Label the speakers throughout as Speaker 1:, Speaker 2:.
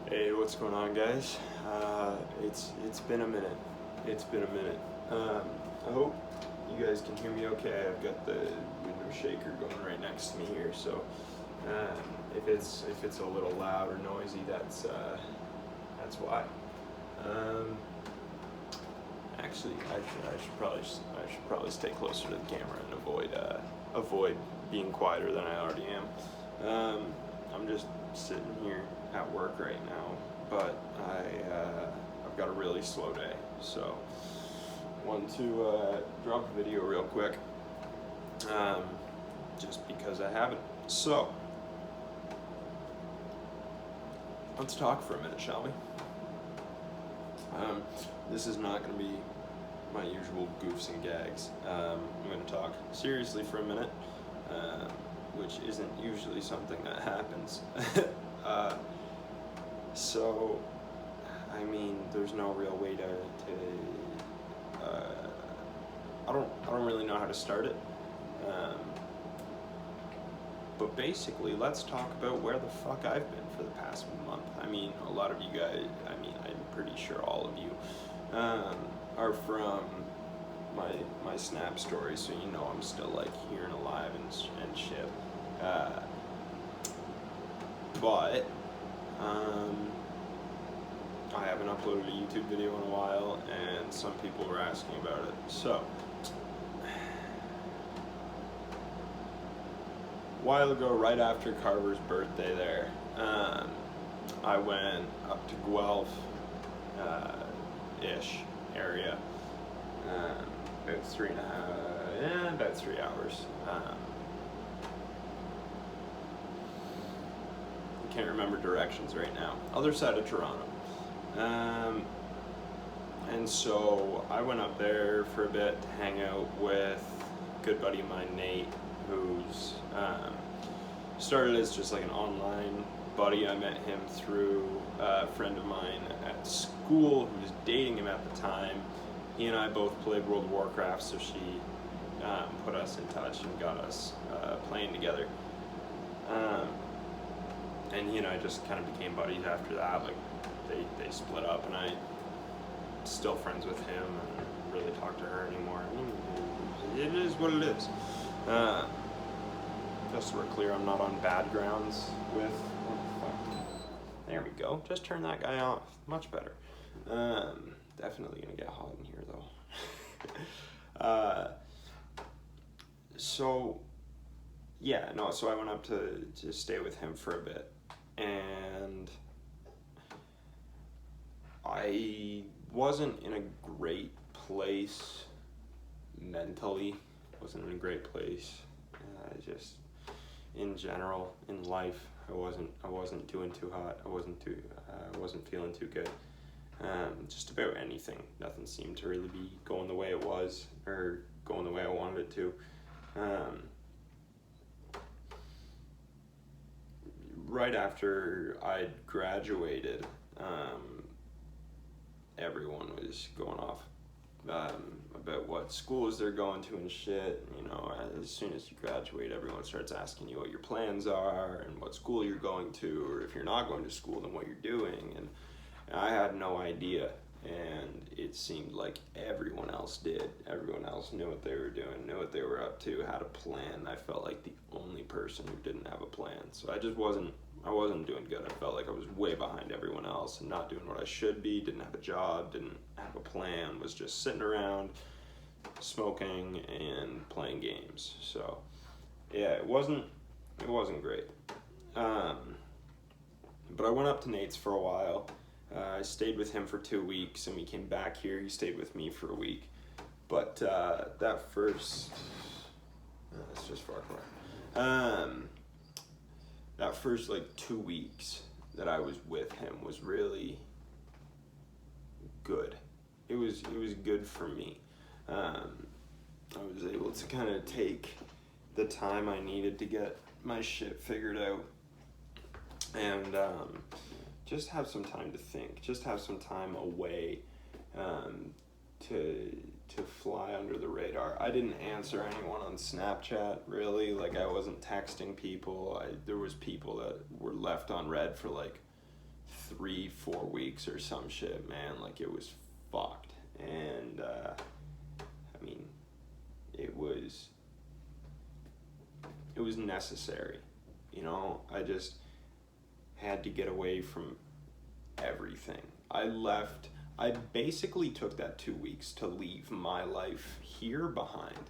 Speaker 1: Hey, what's going on, guys? It's been a minute. It's been a minute. I hope you guys can hear me okay. I've got the window shaker going right next to me here, so if it's a little loud or noisy, that's why. Um, Actually, I should probably stay closer to the camera and avoid being quieter than I already am. I'm just sitting here at work right now, but I've got a really slow day, so wanted to drop a video real quick, just because I haven't. So let's talk for a minute, shall we? This is not going to be my usual goofs and gags. I'm going to talk seriously for a minute, which isn't usually something that happens. So, I mean, there's no real way to I don't really know how to start it. But basically, let's talk about where the fuck I've been for the past month. I mean, a lot of you guys, I'm pretty sure all of you, are from my Snap story, so you know I'm still like here and alive and shit. But I haven't uploaded a YouTube video in a while, and some people were asking about it. So, a while ago, right after Carver's birthday there, I went up to Guelph ish area, about 3 hours. I can't remember directions right now. Other side of Toronto. And so I went up there for a bit to hang out with a good buddy of mine, Nate, who's started as just like an online buddy. I met him through a friend of mine at school who was dating him at the time. He and I both played World of Warcraft, so she put us in touch and got us playing together. And he and I just kind of became buddies after that. Like they split up, and I'm still friends with him and really talk to her anymore. It is what it is. Just so we're clear, I'm not on bad grounds with. There we go. Just turn that guy off. Much better. Definitely gonna get hot in here though. So I went up to stay with him for a bit, and I wasn't in a great place mentally. Wasn't in a great place. Just in general in life, I wasn't doing too hot. I wasn't feeling too good. Just about anything. Nothing seemed to really be going the way it was, or going the way I wanted it to. Right after I'd graduated, everyone was going off about what schools they're going to and shit. You know, as soon as you graduate, everyone starts asking you what your plans are and what school you're going to, or if you're not going to school, then what you're doing. And I had no idea, and it seemed like everyone else did. Everyone else knew what they were doing, knew what they were up to, had a plan. I felt like the only person who didn't have a plan. So I wasn't doing good. I felt like I was way behind everyone else and not doing what I should be, didn't have a job, didn't have a plan, was just sitting around smoking and playing games. So yeah, it wasn't great. But I went up to Nate's for a while. I stayed with him for 2 weeks, and we came back here. He stayed with me for a week. But that first, it's just far apart. That first like 2 weeks that I was with him was really good. It was good for me. I was able to kind of take the time I needed to get my shit figured out, and just have some time to think, just have some time away, to fly under the radar. I didn't answer anyone on Snapchat, really. Like, I wasn't texting people. There was people that were left on read for like 3-4 weeks or some shit, man. Like, it was fucked. And I mean, it was necessary, you know. I just had to get away from everything. I basically took that 2 weeks to leave my life here behind.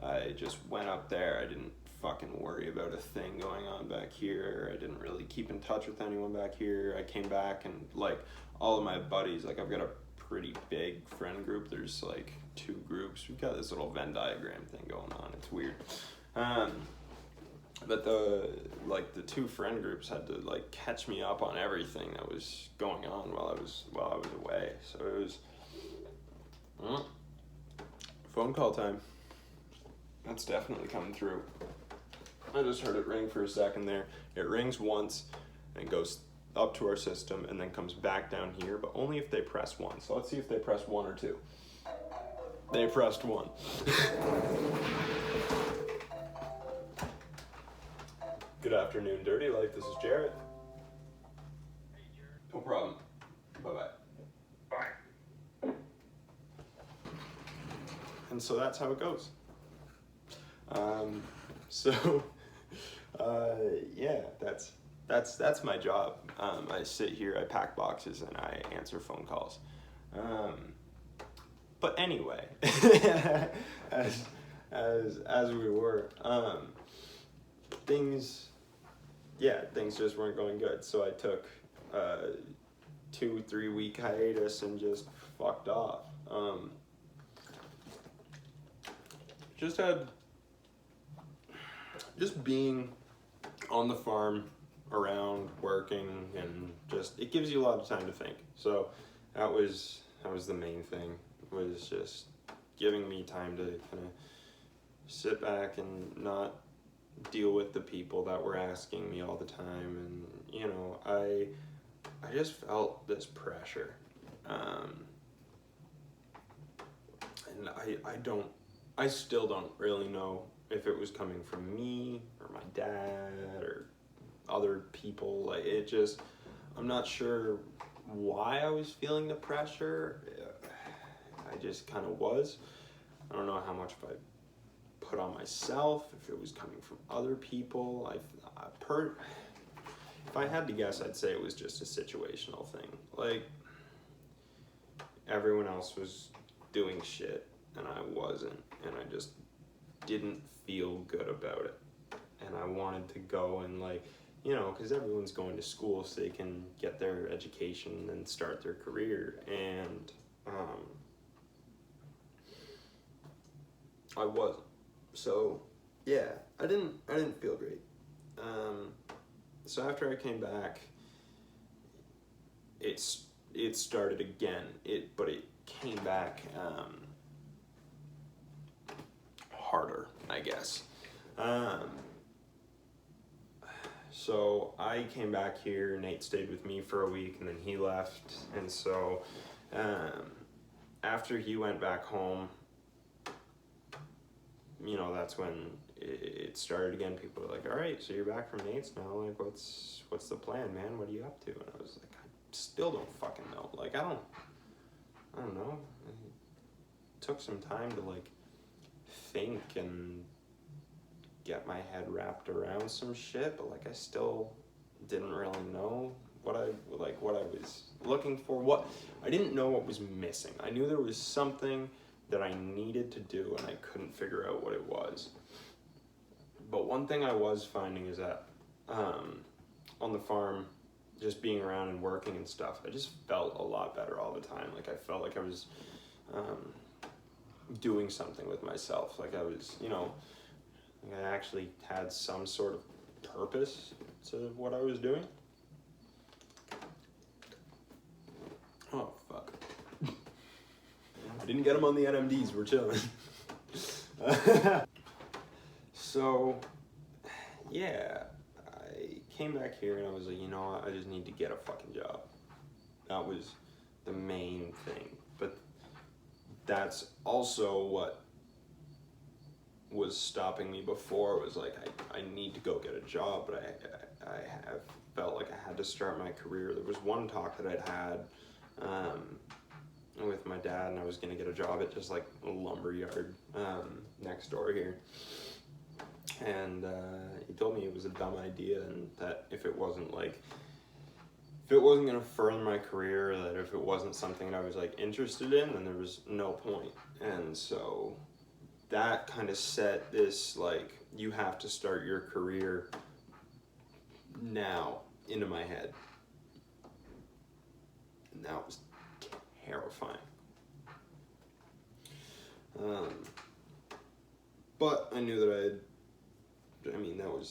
Speaker 1: I just went up there. I didn't fucking worry about a thing going on back here. I didn't really keep in touch with anyone back here. I came back and, like, all of my buddies, like, I've got a pretty big friend group. There's, like, 2 groups. We've got this little Venn diagram thing going on. It's weird. But the 2 friend groups had to, like, catch me up on everything that was going on while I was away. So it was phone call time. That's definitely coming through. I just heard it ring for a second there. It rings once and goes up to our system and then comes back down here, but only if they press 1. So let's see if they press 1 or 2. They pressed 1. Good afternoon, Dirty Life. This is Jarrett. No problem. Bye-bye.
Speaker 2: Bye.
Speaker 1: And so that's how it goes. Yeah, that's my job. I sit here, I pack boxes, and I answer phone calls. But anyway, as we were, things just weren't going good. So I took 2-3 week hiatus and just fucked off. Just being on the farm, around, working, and just, it gives you a lot of time to think. So that was the main thing, was just giving me time to kind of sit back and not deal with the people that were asking me all the time. And, you know, I just felt this pressure. And I still don't really know if it was coming from me or my dad or other people. Like, I'm not sure why I was feeling the pressure. I just kind of was. I don't know how much I put on myself, if it was coming from other people. If I had to guess, I'd say it was just a situational thing. Like, everyone else was doing shit and I wasn't, and I just didn't feel good about it. And I wanted to go and, like, you know, because everyone's going to school so they can get their education and start their career. And I wasn't. So yeah, I didn't feel great. So after I came back, it started again. But it came back harder, I guess. So I came back here, Nate stayed with me for a week, and then he left. And so after he went back home, you know, that's when it started again. People were like, all right, so you're back from Nate's now. Like, what's the plan, man? What are you up to? And I was like, I still don't fucking know. Like, I don't know. It took some time to, like, think and get my head wrapped around some shit, but, like, I still didn't really know what I was looking for. I didn't know what was missing. I knew there was something that I needed to do, and I couldn't figure out what it was. But one thing I was finding is that on the farm, just being around and working and stuff, I just felt a lot better all the time. Like, I felt like I was doing something with myself. Like, I was, you know, like I actually had some sort of purpose to what I was doing. Oh, fuck. I didn't get them on the NMDs, we're chilling. So, yeah, I came back here and I was like, you know what, I just need to get a fucking job. That was the main thing. But that's also what was stopping me before. It was like, I need to go get a job, but I have felt like I had to start my career. There was one talk that I'd had with my dad, and I was gonna get a job at just like a lumber yard next door here. And he told me it was a dumb idea, and that if it wasn't gonna further my career, that if it wasn't something that I was like interested in, then there was no point. And so that kind of set this, like, you have to start your career now into my head. And that was terrifying. But I knew that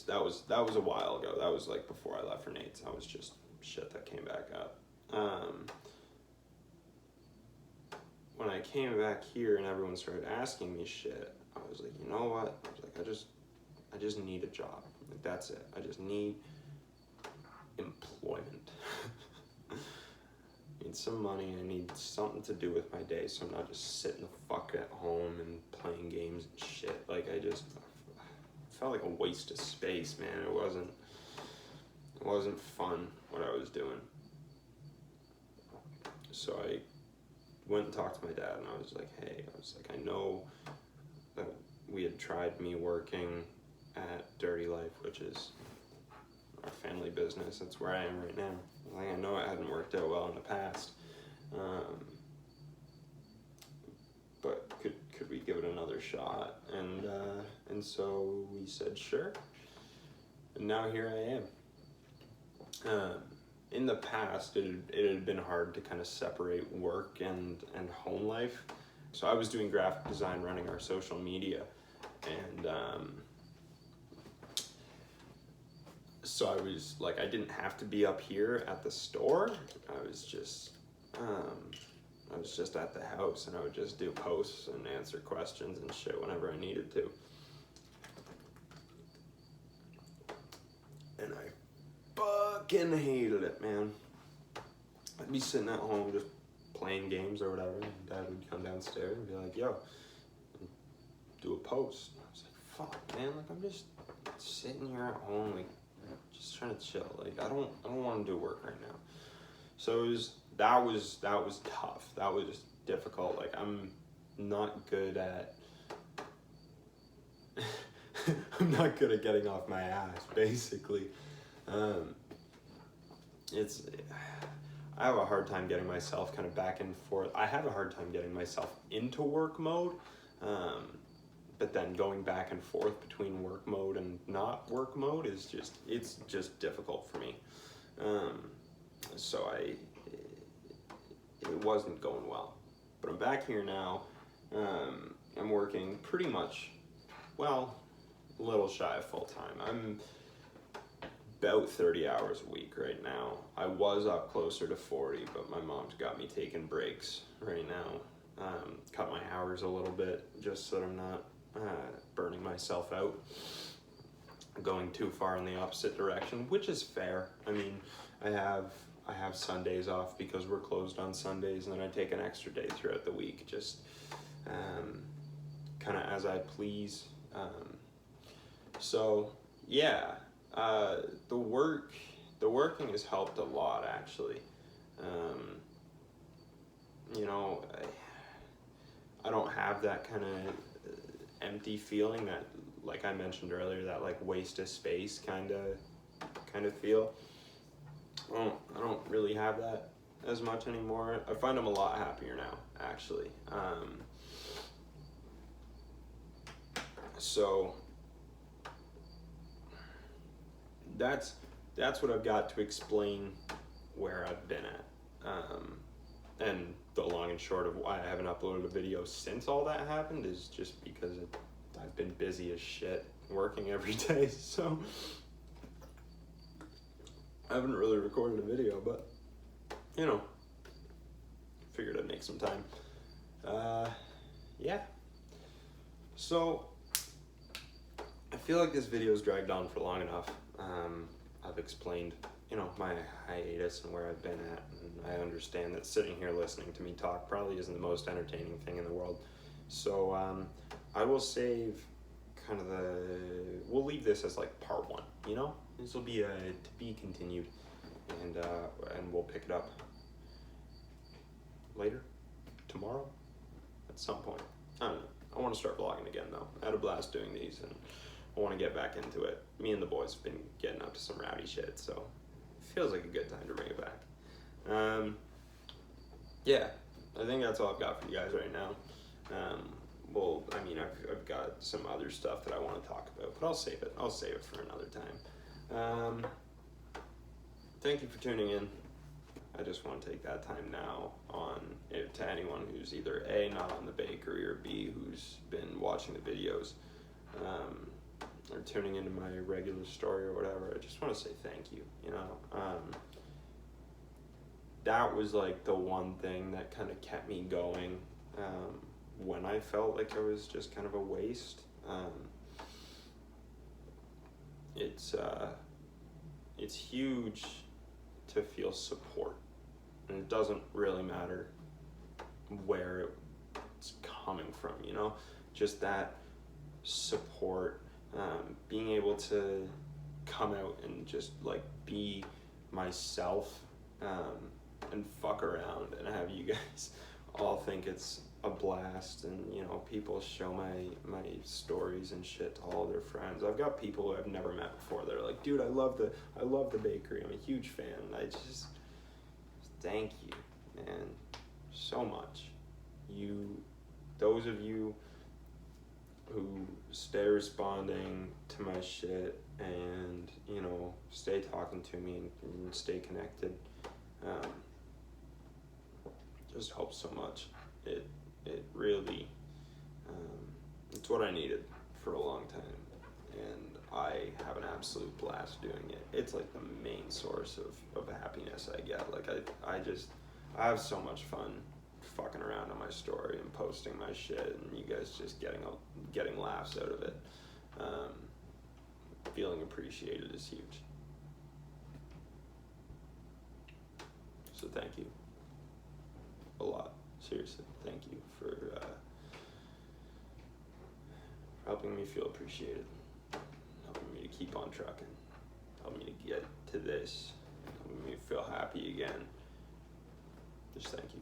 Speaker 1: that was a while ago. That was like before I left for Nate's. That was just shit that came back up. When I came back here and everyone started asking me shit, I was like, you know what? I was like, I just need a job. Like, that's it. I just need employment. I need some money. I need something to do with my day, so I'm not just sitting the fuck at home and playing games and shit. Like, I felt like a waste of space, man. It wasn't fun what I was doing. So I went and talked to my dad, and I was like, hey, I know that we had tried me working at Dirty Life, which is our family business. That's where I am right now. Like, I know it hadn't worked out well in the past, but could we give it another shot? And so we said sure, and now here I am. In the past, it had been hard to kind of separate work and home life. So I was doing graphic design, running our social media, and so I was like, I didn't have to be up here at the store. I was just at the house, and I would just do posts and answer questions and shit whenever I needed to. And I fucking hated it, man. I'd be sitting at home just playing games or whatever, and Dad would come downstairs and be like, yo, do a post. And I was like, fuck, man, like, I'm just sitting here at home, like, just trying to chill. Like, I don't want to do work right now. So that was tough. That was difficult. Like, I'm not good at I'm not good at getting off my ass, basically. I have a hard time getting myself kind of back and forth. I have a hard time getting myself into work mode, but then going back and forth between work mode and not work mode is just difficult for me. So it wasn't going well, but I'm back here now. I'm working pretty much, well, a little shy of full time. I'm about 30 hours a week right now. I was up closer to 40, but my mom's got me taking breaks right now. Cut my hours a little bit just so that I'm not burning myself out, going too far in the opposite direction, which is fair. I mean, I have Sundays off because we're closed on Sundays, and then I take an extra day throughout the week, just kind of as I please. So yeah. The working has helped a lot, actually. You know, I don't have that kind of empty feeling that, like I mentioned earlier, that like waste of space kind of feel. I don't really have that as much anymore. I find I'm a lot happier now, actually. So that's what I've got to explain where I've been at. And the long and short of why I haven't uploaded a video since all that happened is just because I've been busy as shit working every day, so I haven't really recorded a video, but you know, figured I'd make some time. Yeah. So I feel like this video's dragged on for long enough. I've explained, you know, my hiatus and where I've been at, and I understand that sitting here listening to me talk probably isn't the most entertaining thing in the world. So I will save kind of we'll leave this as like part one, you know? this will be to be continued, and we'll pick it up later, tomorrow, at some point. I don't know. I want to start vlogging again though. I had a blast doing these, and I want to get back into it. Me and the boys have been getting up to some rowdy shit, so it feels like a good time to bring it back. Yeah, I think that's all I've got for you guys right now. Well, I mean, I've got some other stuff that I want to talk about, but I'll save it. I'll save it for another time. Thank you for tuning in. I just want to take that time now to anyone who's either A, not on the bakery, or B, who's been watching the videos, or tuning into my regular story or whatever. I just want to say thank you, you know. That was like the one thing that kind of kept me going when I felt like I was just kind of a waste. It's huge to feel support, and it doesn't really matter where it's coming from, you know, just that support, being able to come out and just like be myself, and fuck around and have you guys all think it's a blast, and you know, people show my stories and shit to all their friends. I've got people who I've never met before. They're like, dude, I love the bakery. I'm a huge fan. I just thank you, man, so much. Those of you who stay responding to my shit and, you know, stay talking to me and stay connected, just helps so much. It really, it's what I needed for a long time, and I have an absolute blast doing it. It's like the main source of happiness I get. Like I have so much fun fucking around on my story and posting my shit, and you guys just getting laughs out of it. Feeling appreciated is huge. So thank you a lot. Seriously, thank you for helping me feel appreciated, helping me to keep on trucking, helping me to get to this, helping me feel happy again. Just thank you.